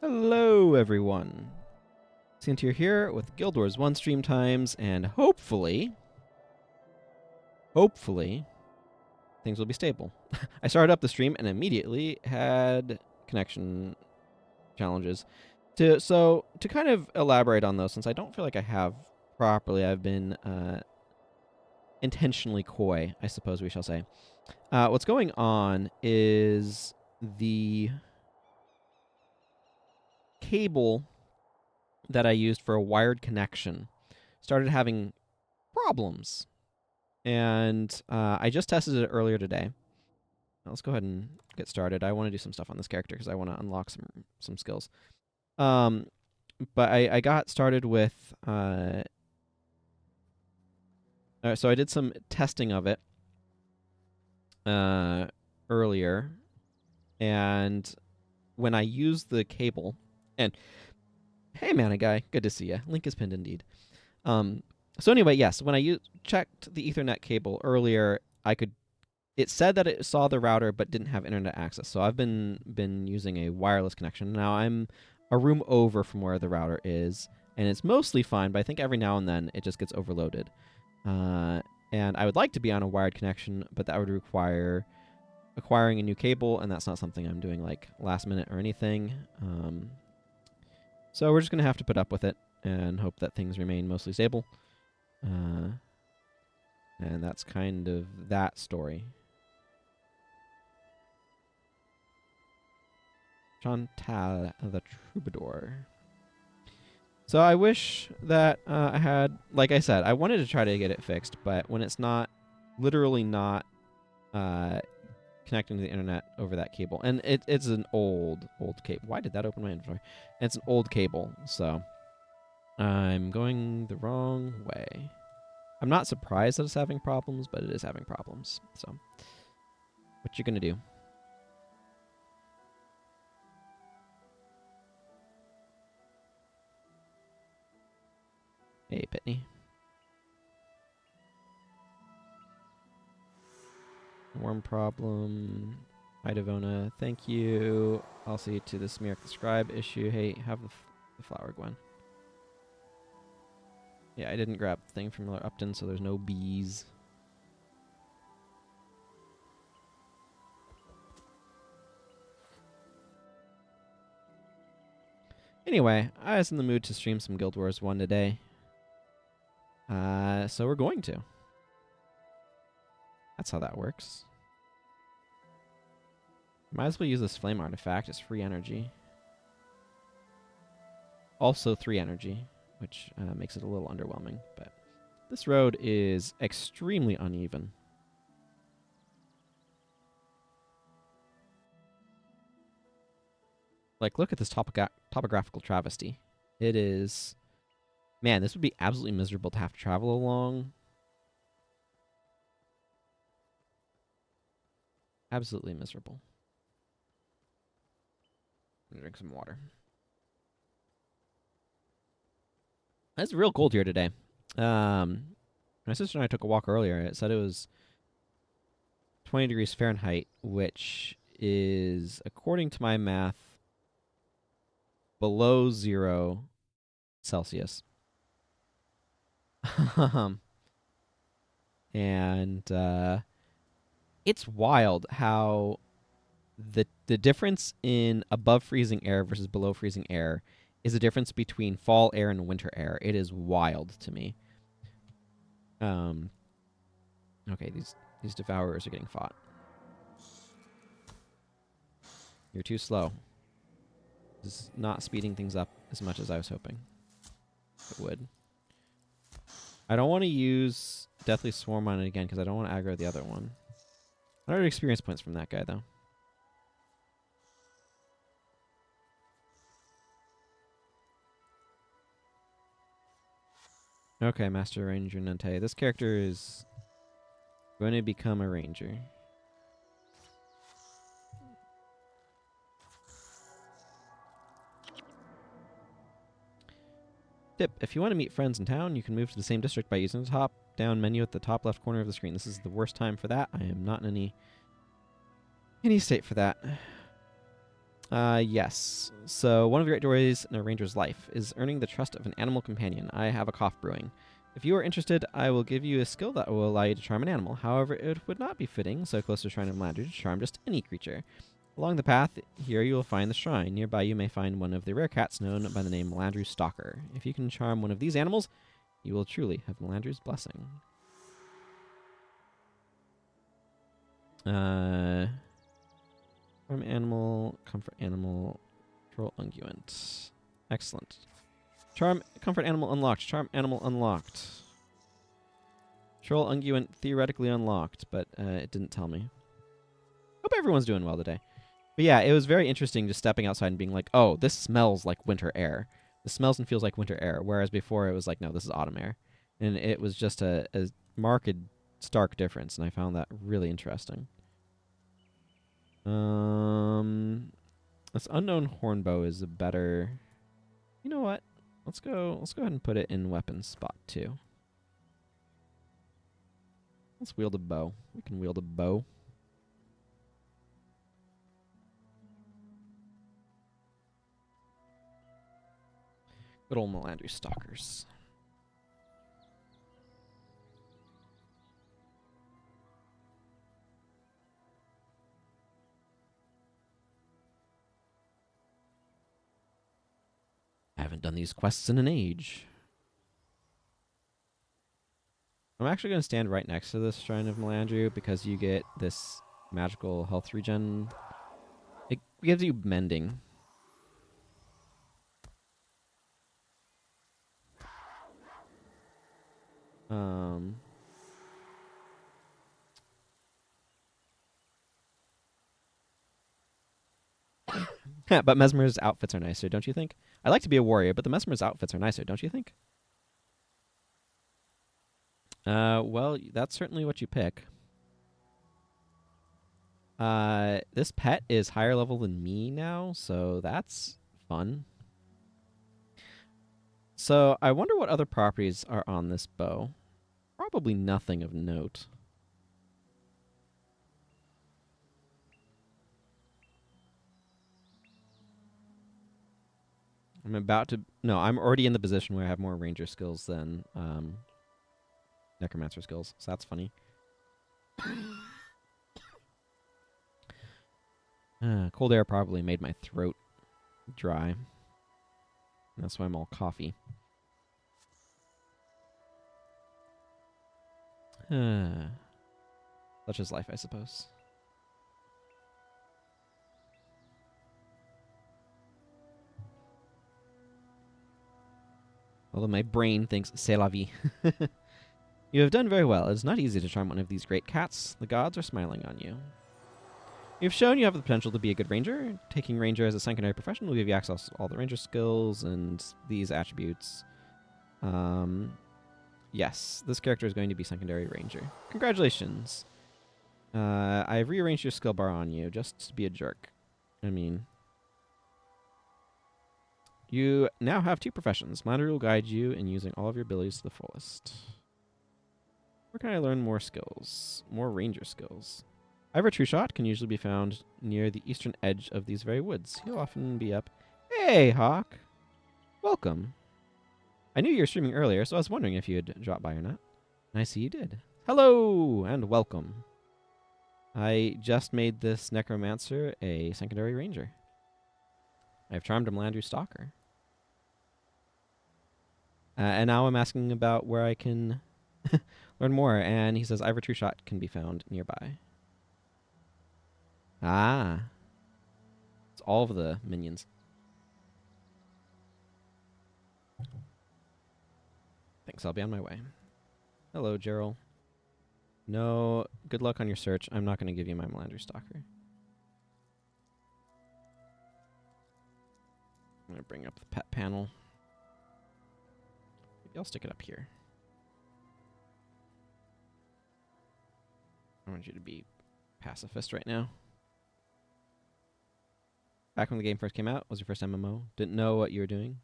Hello, everyone. Cynthia here with Guild Wars 1 stream times, and hopefully, things will be stable. I started up the stream and immediately had connection challenges. To kind of elaborate on those, since I don't feel like I have properly, I've been intentionally coy, I suppose we shall say. What's going on is the cable that I used for a wired connection started having problems. And I just tested it earlier today. Now, let's go ahead and get started. I want to do some stuff on this character because I want to unlock some skills. But I got started with... so I did some testing of it earlier. And when I used the cable... And hey, Mana Guy, good to see you. Link is pinned indeed. So anyway, yes, when I checked the Ethernet cable earlier, it said that it saw the router but didn't have internet access. So I've been using a wireless connection. Now I'm a room over from where the router is, and it's mostly fine, but I think every now and then it just gets overloaded. And I would like to be on a wired connection, but that would require acquiring a new cable, and that's not something I'm doing like last minute or anything. So we're just going to have to put up with it and hope that things remain mostly stable. And that's kind of that story. Chantal the Troubadour. So I wish that I had, like I said, I wanted to try to get it fixed, but when it's literally not connecting to the internet over that cable, and it's an old cable. Why did that open my inventory? It's an old cable, so I'm going the wrong way. I'm not surprised that it's having problems, but it is having problems. So, what you gonna do? Hey, Pitney. Worm problem. Hi, Devona. Thank you. I'll see to the Smeark the Scribe issue. Hey, have the flower, Gwen. Yeah, I didn't grab the thing from Miller Upton, so there's no bees. Anyway, I was in the mood to stream some Guild Wars 1 today. So we're going to. That's how that works. Might as well use this flame artifact. It's free energy. Also 3 energy, which makes it a little underwhelming, but this road is extremely uneven. Like, look at this topographical travesty. It is... Man, this would be absolutely miserable to have to travel along. Absolutely miserable. I'm gonna drink some water. It's real cold here today. My sister and I took a walk earlier. It said it was 20 degrees Fahrenheit, which is, according to my math, below 0 Celsius. And it's wild how the difference in above freezing air versus below freezing air is a difference between fall air and winter air. It is wild to me. Okay, these devourers are getting fought. You're too slow. This is not speeding things up as much as I was hoping it would. I don't want to use Deathly Swarm on it again because I don't want to aggro the other one. 100 experience points from that guy, though. Okay, Master Ranger Nante. This character is going to become a ranger. Tip, if you want to meet friends in town, you can move to the same district by using the top-down menu at the top left corner of the screen. This is the worst time for that. I am not in any state for that. Yes. So, one of the great joys in a ranger's life is earning the trust of an animal companion. I have a cough brewing. If you are interested, I will give you a skill that will allow you to charm an animal. However, it would not be fitting, so close to Shrine of Melandru, to charm just any creature. Along the path here, you will find the shrine. Nearby, you may find one of the rare cats known by the name Melandru Stalker. If you can charm one of these animals, you will truly have Melandru's blessing. Charm animal, comfort animal, troll unguent. Excellent. Charm comfort animal unlocked. Charm animal unlocked. Troll unguent theoretically unlocked, but it didn't tell me. Hope everyone's doing well today. But yeah, it was very interesting just stepping outside and being like, oh, this smells like winter air. This smells and feels like winter air. Whereas before it was like, no, this is autumn air. And it was just a marked, stark difference. And I found that really interesting. This unknown hornbow is a better... You know what? Let's go ahead and put it in weapons spot 2. Let's wield a bow. We can wield a bow. Good old Melandru stalkers. I haven't done these quests in an age. I'm actually going to stand right next to this Shrine of Melandru because you get this magical health regen. It gives you mending. But Mesmer's outfits are nicer, don't you think? I like to be a warrior, but the Mesmer's outfits are nicer, don't you think? Well, that's certainly what you pick. This pet is higher level than me now, so that's fun. So I wonder what other properties are on this bow. Probably nothing of note. I'm about to... No, I'm already in the position where I have more ranger skills than necromancer skills, so that's funny. Cold air probably made my throat dry. That's why I'm all coffee. Such is life, I suppose. Although my brain thinks c'est la vie. You have done very well. It is not easy to charm one of these great cats. The gods are smiling on you. You've shown you have the potential to be a good ranger. Taking ranger as a secondary profession will give you access to all the ranger skills and these attributes. Yes, this character is going to be secondary ranger. Congratulations. I've rearranged your skill bar on you just to be a jerk. I mean... You now have 2 professions. Melandru will guide you in using all of your abilities to the fullest. Where can I learn more skills? More ranger skills. Ivor Trueshot can usually be found near the eastern edge of these very woods. He'll often be up. Hey, Hawk! Welcome. I knew you were streaming earlier, so I was wondering if you had dropped by or not. And I see you did. Hello, and welcome. I just made this necromancer a secondary ranger. I've charmed a Melandru stalker. And now I'm asking about where I can learn more, and he says Ivor Trueshot can be found nearby. Ah. It's all of the minions. Thanks, I'll be on my way. Hello, Gerald. No, good luck on your search. I'm not going to give you my Melandru stalker. I'm going to bring up the pet panel. Maybe I'll stick it up here. I want you to be pacifist right now. Back when the game first came out, was your first MMO. Didn't know what you were doing.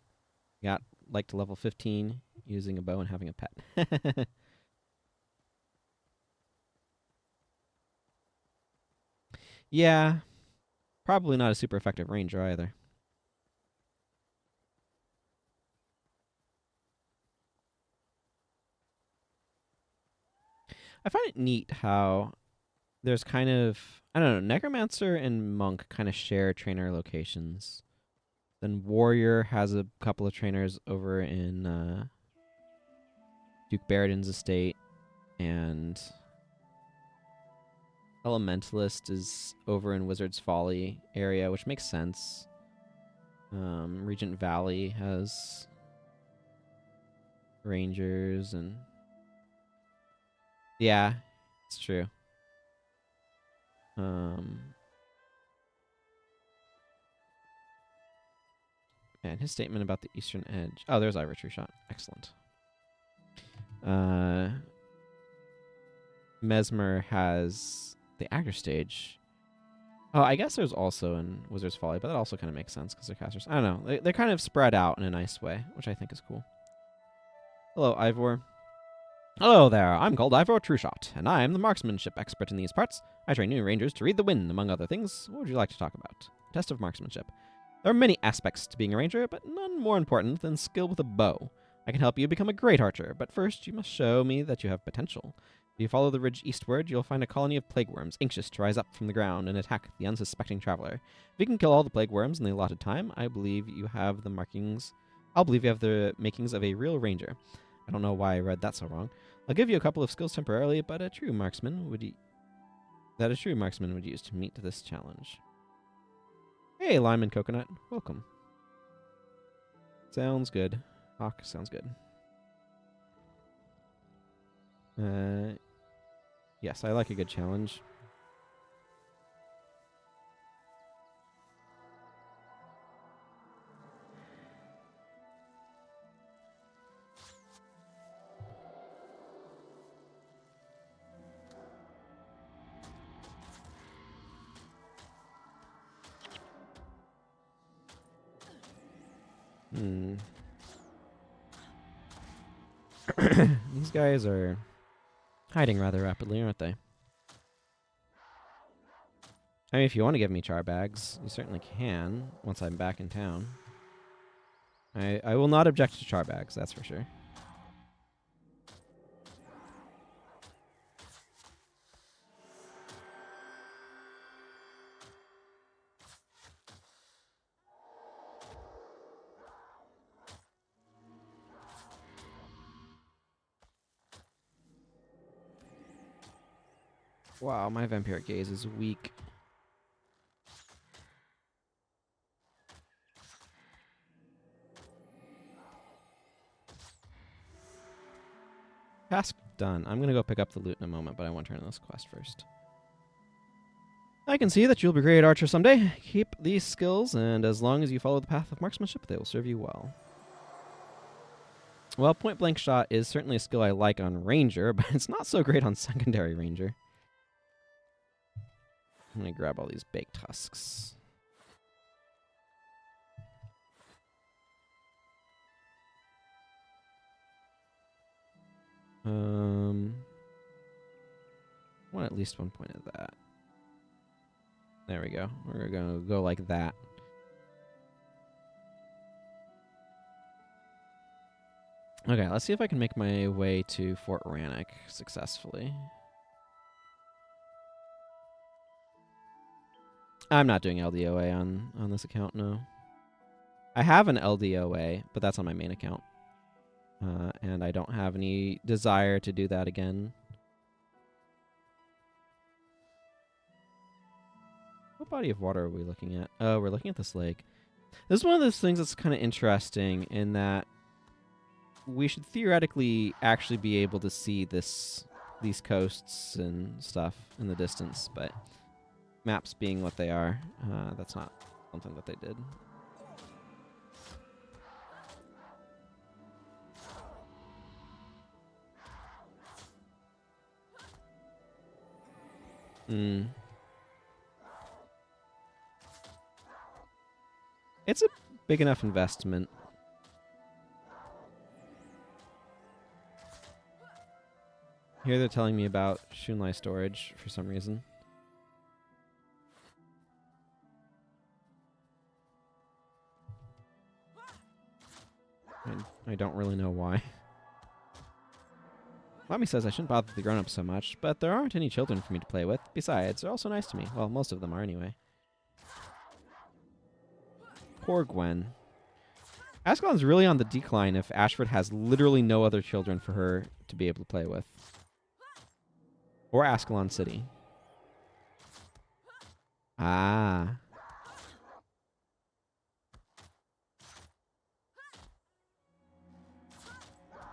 Got like to level 15 using a bow and having a pet. Yeah. Probably not a super effective ranger either. I find it neat how there's kind of, I don't know, Necromancer and Monk kind of share trainer locations. Then Warrior has a couple of trainers over in Duke Barridan's estate, and Elementalist is over in Wizard's Folly area, which makes sense. Regent Valley has Rangers, and yeah, it's true. And his statement about the Eastern Edge. Oh, there's Ivor True Shot. Excellent. Mesmer has the actor stage. Oh, I guess there's also in Wizard's Folly, but that also kind of makes sense because they're casters. I don't know. They're kind of spread out in a nice way, which I think is cool. Hello, Ivor. Hello there. I'm called Ivor Trueshot, and I'm the marksmanship expert in these parts. I train new rangers to read the wind, among other things. What would you like to talk about? Test of marksmanship. There are many aspects to being a ranger, but none more important than skill with a bow. I can help you become a great archer, but first you must show me that you have potential. If you follow the ridge eastward, you'll find a colony of plague worms, anxious to rise up from the ground and attack the unsuspecting traveler. If you can kill all the plague worms in the allotted time, I believe you have the makings of a real ranger. I don't know why I read that so wrong. I'll give you a couple of skills temporarily, but a true marksman would use to meet this challenge. Hey, Lime and Coconut. Welcome. Sounds good. Hawk sounds good. Yes, I like a good challenge. These guys are hiding rather rapidly, aren't they? I mean, if you want to give me char bags, you certainly can once I'm back in town. I will not object to char bags, that's for sure. Wow, my vampiric gaze is weak. Task done. I'm going to go pick up the loot in a moment, but I want to turn this quest first. I can see that you'll be a great archer someday. Keep these skills, and as long as you follow the path of marksmanship, they will serve you well. Well, point blank shot is certainly a skill I like on ranger, but it's not so great on secondary ranger. I'm going to grab all these baked husks. I want at least 1 point of that. There we go. We're going to go like that. Okay, let's see if I can make my way to Fort Rannoch successfully. I'm not doing LDOA on this account, no. I have an LDOA, but that's on my main account. And I don't have any desire to do that again. What body of water are we looking at? Oh, we're looking at this lake. This is one of those things that's kind of interesting in that we should theoretically actually be able to see these coasts and stuff in the distance, but maps being what they are, that's not something that they did. It's a big enough investment. Here they're telling me about Shunlai storage for some reason. I don't really know why. Mommy says I shouldn't bother the grown-ups so much, but there aren't any children for me to play with. Besides, they're also nice to me. Well, most of them are anyway. Poor Gwen. Ascalon's really on the decline if Ashford has literally no other children for her to be able to play with. Or Ascalon City. Ah.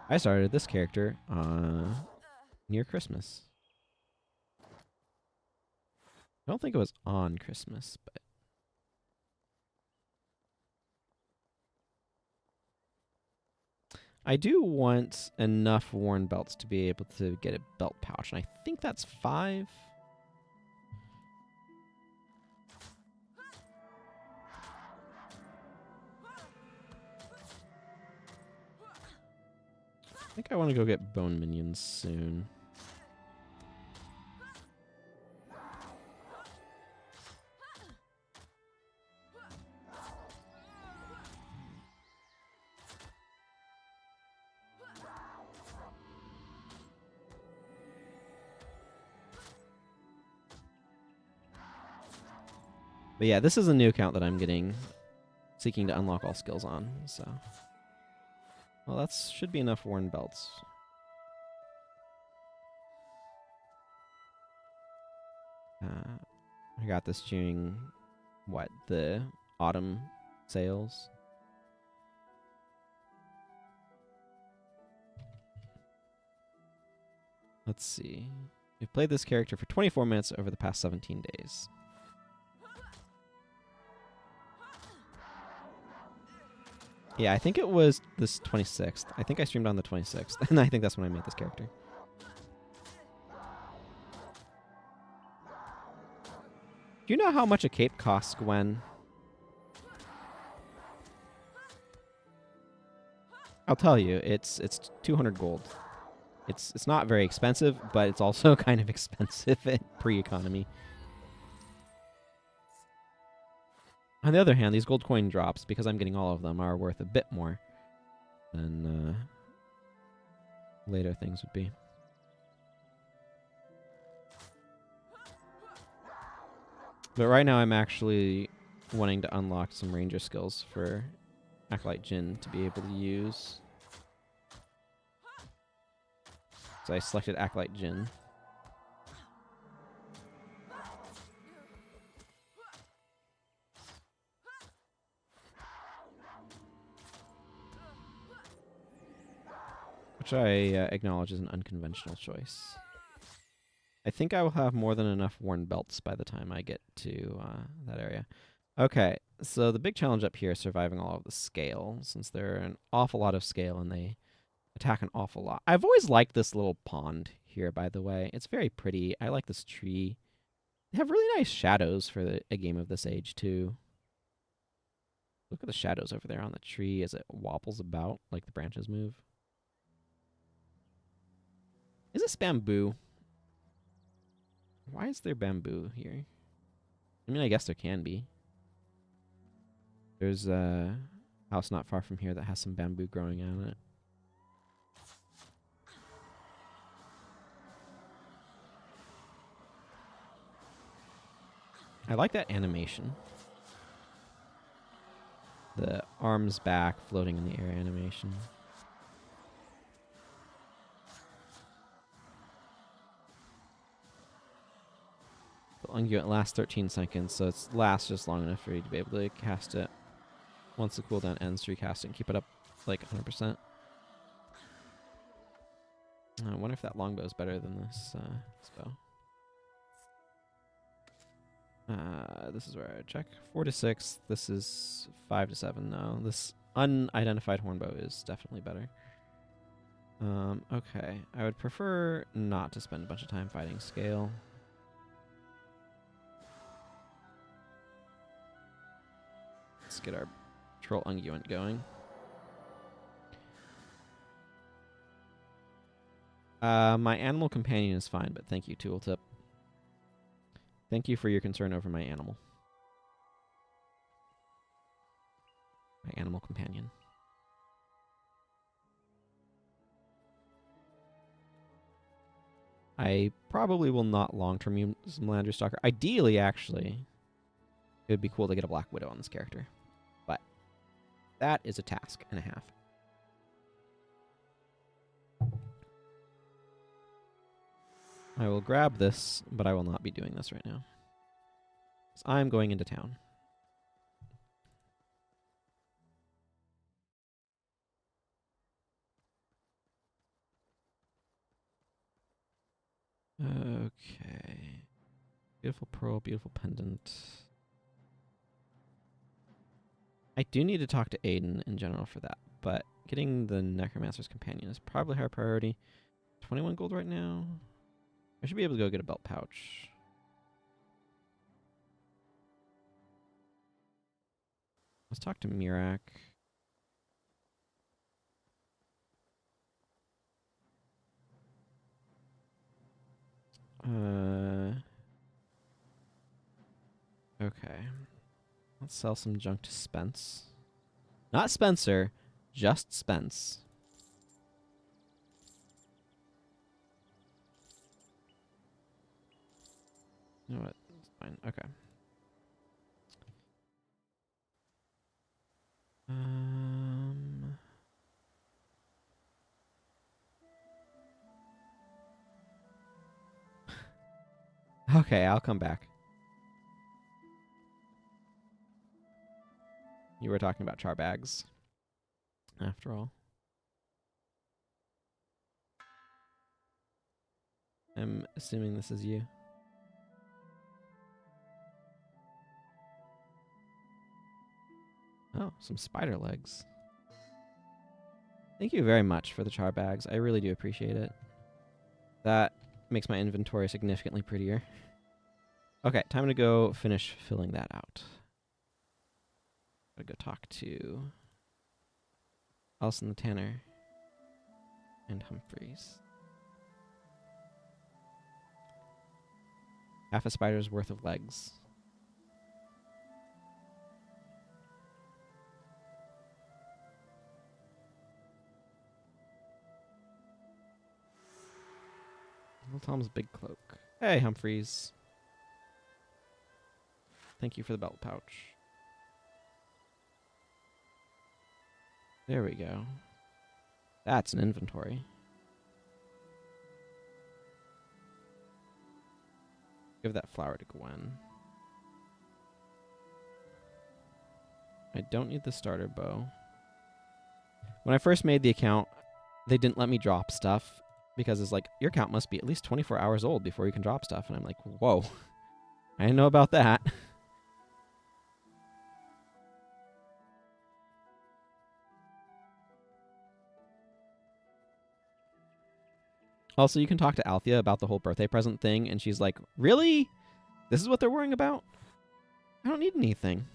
I started this character near Christmas. I don't think it was on Christmas, but I do want enough worn belts to be able to get a belt pouch, and I think that's 5. I think I want to go get bone minions soon. But yeah, this is a new account that I'm seeking to unlock all skills on, so. Well, that should be enough worn belts. I got this during, the autumn sales. Let's see. We've played this character for 24 minutes over the past 17 days. Yeah, I think it was this 26th. I think I streamed on the 26th, and I think that's when I made this character. Do you know how much a cape costs, Gwen? I'll tell you, it's 200 gold. It's not very expensive, but it's also kind of expensive at pre-economy. On the other hand, these gold coin drops, because I'm getting all of them, are worth a bit more than later things would be. But right now I'm actually wanting to unlock some ranger skills for Acolyte Jin to be able to use. So I selected Acolyte Jin. Which I acknowledge is an unconventional choice. I think I will have more than enough worn belts by the time I get to that area. Okay, so the big challenge up here is surviving all of the scale, since there are an awful lot of scale and they attack an awful lot. I've always liked this little pond here, by the way. It's very pretty. I like this tree. They have really nice shadows for a game of this age, too. Look at the shadows over there on the tree as it wobbles about, like the branches move. Is this bamboo? Why is there bamboo here? I mean, I guess there can be. There's a house not far from here that has some bamboo growing on it. I like that animation. The arms back, floating in the air animation. The unguent lasts 13 seconds, so it lasts just long enough for you to be able to cast it. Once the cooldown ends, recast it and keep it up like 100%. I wonder if that longbow is better than this bow. This is where I would check. 4 to 6. This is 5 to 7. No, this unidentified hornbow is definitely better. Okay. I would prefer not to spend a bunch of time fighting scale. Let's get our troll unguent going. My animal companion is fine, but thank you, Tooltip. Thank you for your concern over my animal. My animal companion. I probably will not long-term use Melandri Stalker. Ideally, actually, it would be cool to get a Black Widow on this character. But that is a task and a half. I will grab this, but I will not be doing this right now. So I'm going into town. Okay. Beautiful pearl, beautiful pendant. I do need to talk to Aiden in general for that, but getting the Necromancer's Companion is probably higher priority. 21 gold right now. I should be able to go get a belt pouch. Let's talk to Mirak. Okay. Let's sell some junk to Spence. Not Spencer, just Spence. You know what? It's fine. Okay. Okay, I'll come back. You were talking about char bags, after all. I'm assuming this is you. Oh, some spider legs. Thank you very much for the char bags. I really do appreciate it. That makes my inventory significantly prettier. Okay, time to go finish filling that out. Gotta go talk to Elson the Tanner and Humphreys. Half a spider's worth of legs. Little Tom's big cloak. Hey, Humphreys. Thank you for the belt pouch. There we go. That's an inventory. Give that flower to Gwen. I don't need the starter bow. When I first made the account, they didn't let me drop stuff because it's like, your account must be at least 24 hours old before you can drop stuff. And I'm like, whoa, I didn't know about that. Also, you can talk to Althea about the whole birthday present thing, and she's like, really? This is what they're worrying about? I don't need anything.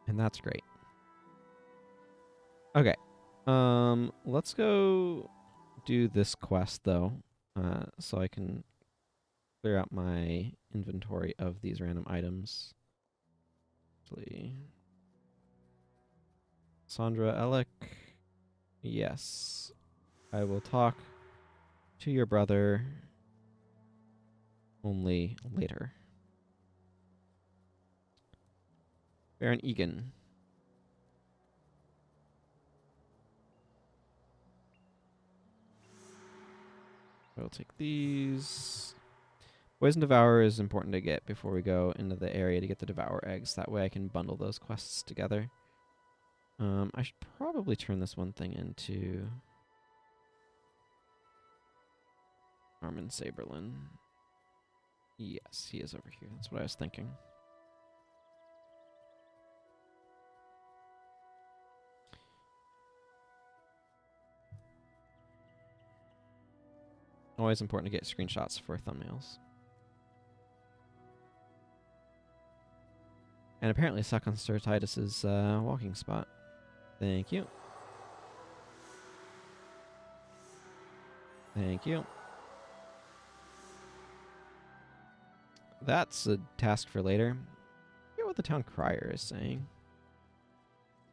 And that's great. Okay. Let's go do this quest, though, so I can clear out my inventory of these random items. Sandra Ellick. Yes. I will talk to your brother only later. Baron Egan. I will take these. Poison Devourer is important to get before we go into the area to get the Devour eggs. That way I can bundle those quests together. I should probably turn this one thing into Armin Saberlin. Yes, he is over here. That's what I was thinking. Always important to get screenshots for thumbnails. And apparently suck on Sir Titus's walking spot. Thank you. Thank you. That's a task for later. I forget what the town crier is saying.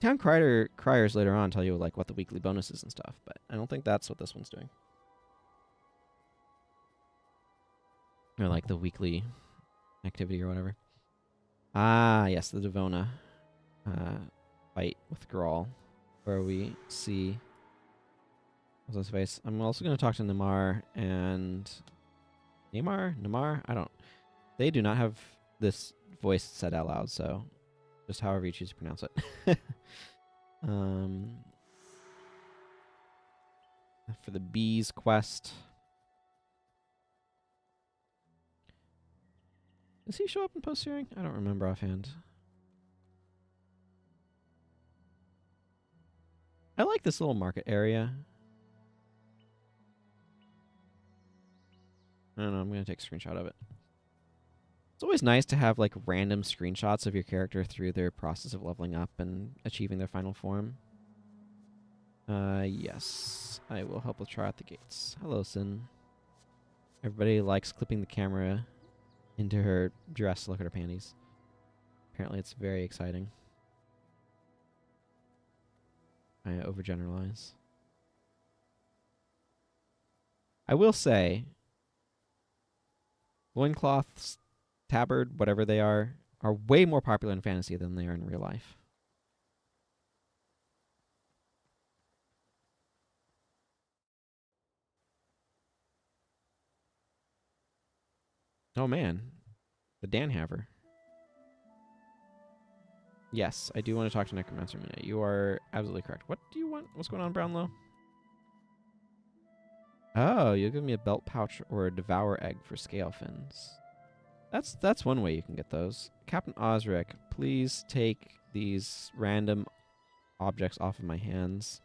Town criers later on tell you like what the weekly bonuses and stuff, but I don't think that's what this one's doing. Or like the weekly activity or whatever. Ah, yes, the Devona fight with Grawl, where we see what's his face. I'm also going to talk to Namar and Namar. I don't. They do not have this voice said out loud, so just however you choose to pronounce it. For the bees quest. Does he show up in post hearing? I don't remember offhand. I like this little market area. I don't know, I'm going to take a screenshot of it. It's always nice to have like random screenshots of your character through their process of leveling up and achieving their final form. Yes. I will help with try out the gates. Hello, Sin. Everybody likes clipping the camera into her dress to look at her panties. Apparently it's very exciting. I overgeneralize. I will say, loincloths, tabard, whatever they are way more popular in fantasy than they are in real life. Oh man, the Danhaver. Yes, I do want to talk to Necromancer in a minute. You are absolutely correct. What do you want? What's going on, Brownlow? Oh, you'll give me a belt pouch or a devour egg for scale fins. That's one way you can get those. Captain Osric, please take these random objects off of my hands.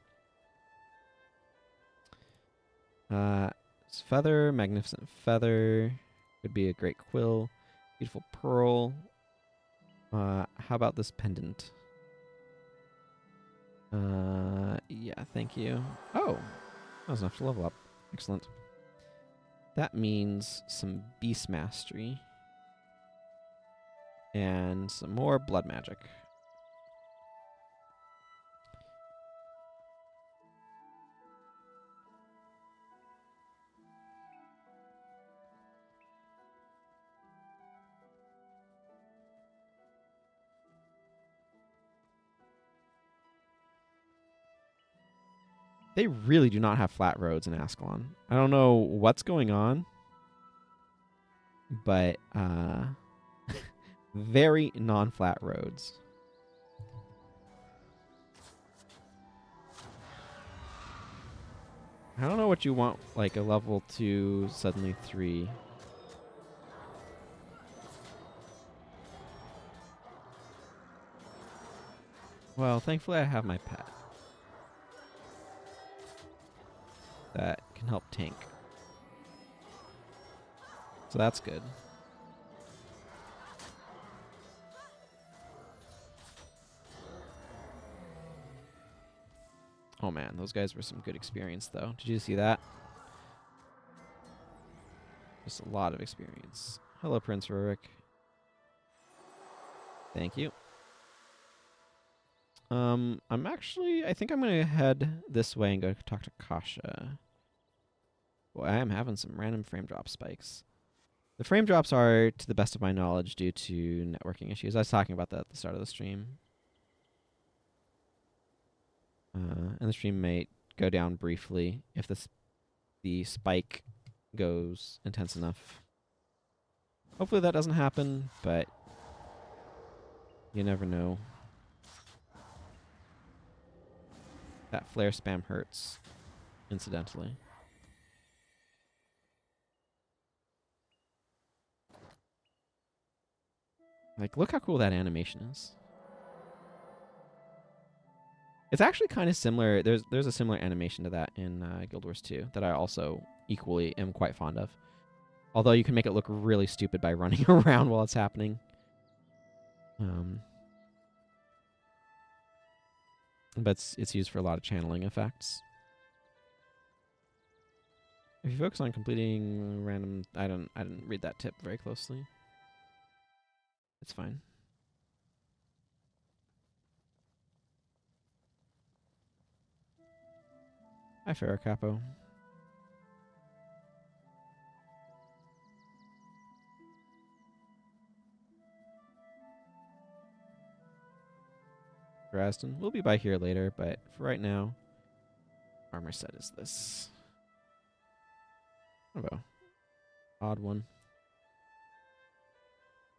Feather, magnificent feather. Could be a great quill. Beautiful pearl. How about this pendant? Yeah, thank you. Oh, that was enough to level up. Excellent. That means some beast mastery. And some more blood magic. They really do not have flat roads in Ascalon. I don't know what's going on, but very non-flat roads. I don't know what you want, like a level 2, suddenly 3. Well, thankfully I have my pet. That can help tank. So that's good. Oh man, those guys were some good experience though. Did you see that? Just a lot of experience. Hello, Prince Rurik. Thank you. I think I'm gonna head this way and go talk to Kasha. Boy, I am having some random frame drop spikes. The frame drops are, to the best of my knowledge, due to networking issues. I was talking about that at the start of the stream. And the stream may go down briefly if the spike goes intense enough. Hopefully that doesn't happen, but you never know. That flare spam hurts, incidentally. Like, look how cool that animation is. It's actually kind of similar. There's a similar animation to that in Guild Wars 2 that I also equally am quite fond of. Although you can make it look really stupid by running around while it's happening. But it's used for a lot of channeling effects. If you focus on completing random, I didn't read that tip very closely. It's fine. Hi, Ferrocapo. Dresden. We'll be by here later, but for right now, armor set is this. Oh, odd one.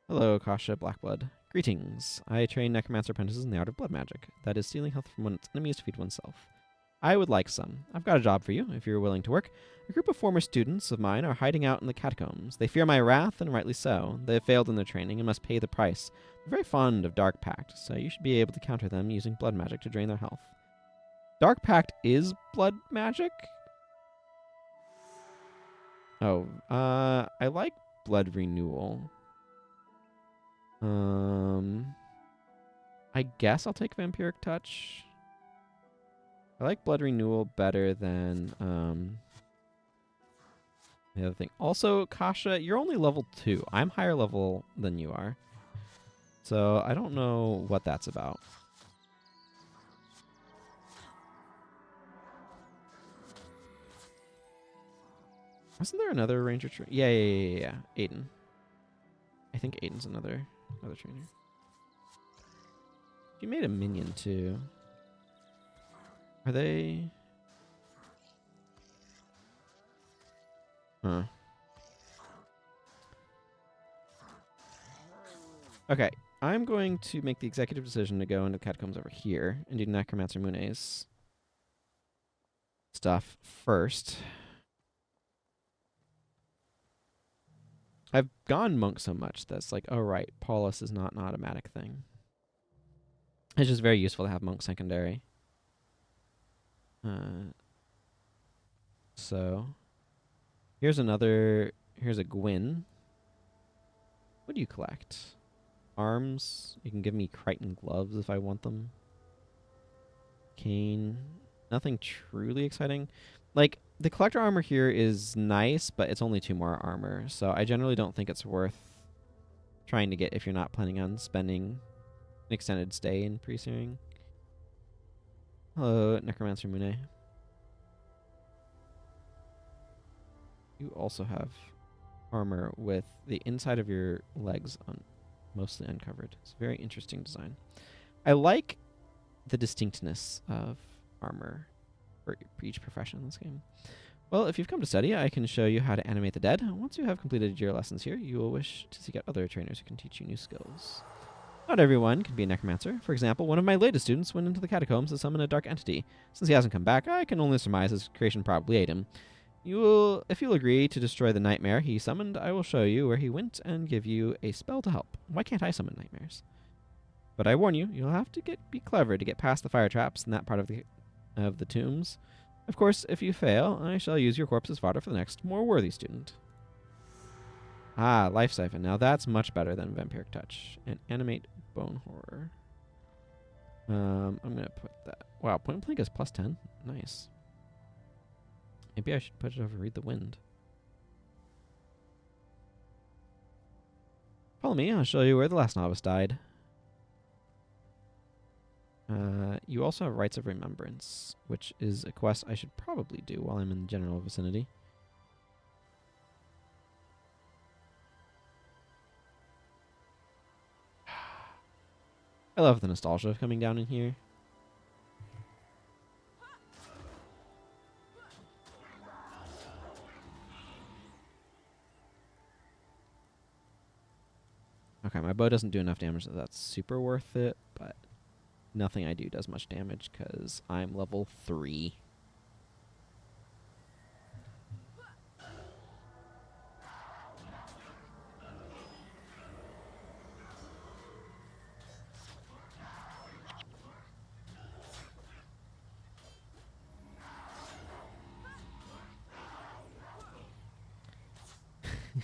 Hello, Kasha Blackblood. Greetings. I train necromancer apprentices in the art of blood magic. That is stealing health from one's enemies to feed oneself. I would like some. I've got a job for you, if you're willing to work. A group of former students of mine are hiding out in the catacombs. They fear my wrath, and rightly so. They have failed in their training and must pay the price. They're very fond of Dark Pact, so you should be able to counter them using blood magic to drain their health. Dark Pact is blood magic? Oh, I like blood renewal. I guess I'll take Vampiric Touch. I like blood renewal better than the other thing. Also, Kasha, you're only level 2. I'm higher level than you are. So I don't know what that's about. Wasn't there another ranger trainer? Yeah. Aiden. I think Aiden's another trainer. You made a minion too. Are they? Huh. Okay, I'm going to make the executive decision to go into catacombs over here and do Necromancer Mune's stuff first. I've gone monk so much that's like, oh right, Paulus is not an automatic thing. It's just very useful to have monk secondary. So here's a Gwyn. What do you collect? Arms. You can give me Crichton gloves if I want them. Cane. Nothing truly exciting. Like, the collector armor here is nice, but it's only 2 more armor. So I generally don't think it's worth trying to get if you're not planning on spending an extended stay in pre-searing. Hello, Necromancer Mune. You also have armor with the inside of your legs mostly uncovered. It's a very interesting design. I like the distinctness of armor for each profession in this game. Well, if you've come to study, I can show you how to animate the dead. Once you have completed your lessons here, you will wish to seek out other trainers who can teach you new skills. Not everyone can be a necromancer. For example, one of my latest students went into the catacombs to summon a dark entity. Since he hasn't come back, I can only surmise his creation probably ate him. If you'll agree to destroy the nightmare he summoned, I will show you where he went and give you a spell to help. Why can't I summon nightmares? But I warn you, you'll have to be clever to get past the fire traps in that part of the tombs. Of course, if you fail, I shall use your corpse as fodder for the next, more worthy student. Ah, Life Siphon. Now that's much better than Vampiric Touch. And Animate Bone Horror. I'm going to put that. Wow, Point Blank is plus 10. Nice. Maybe I should put it over Read the Wind. Follow me, I'll show you where the last novice died. You also have Rites of Remembrance, which is a quest I should probably do while I'm in the general vicinity. I love the nostalgia of coming down in here. Okay, my bow doesn't do enough damage that that's super worth it, but nothing I do does much damage because I'm level 3.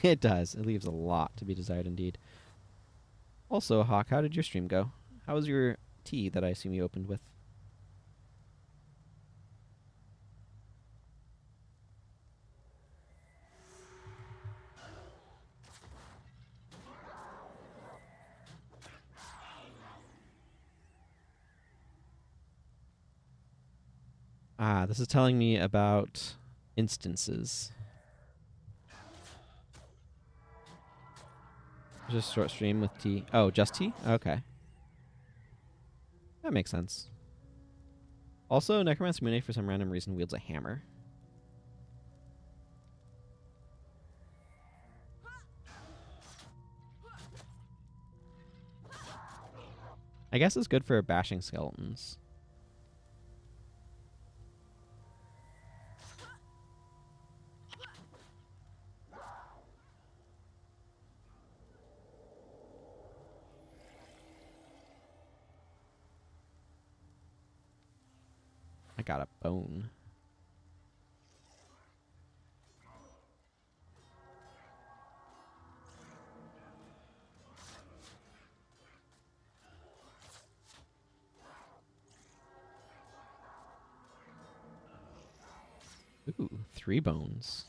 It does. It leaves a lot to be desired indeed. Also, Hawk, how did your stream go? How was your tea that I assume you opened with? Ah, this is telling me about instances. Just short stream with T. Oh, just T? Okay. That makes sense. Also, Necromancer Mune, for some random reason, wields a hammer. I guess it's good for bashing skeletons. I got a bone. Ooh, 3 bones.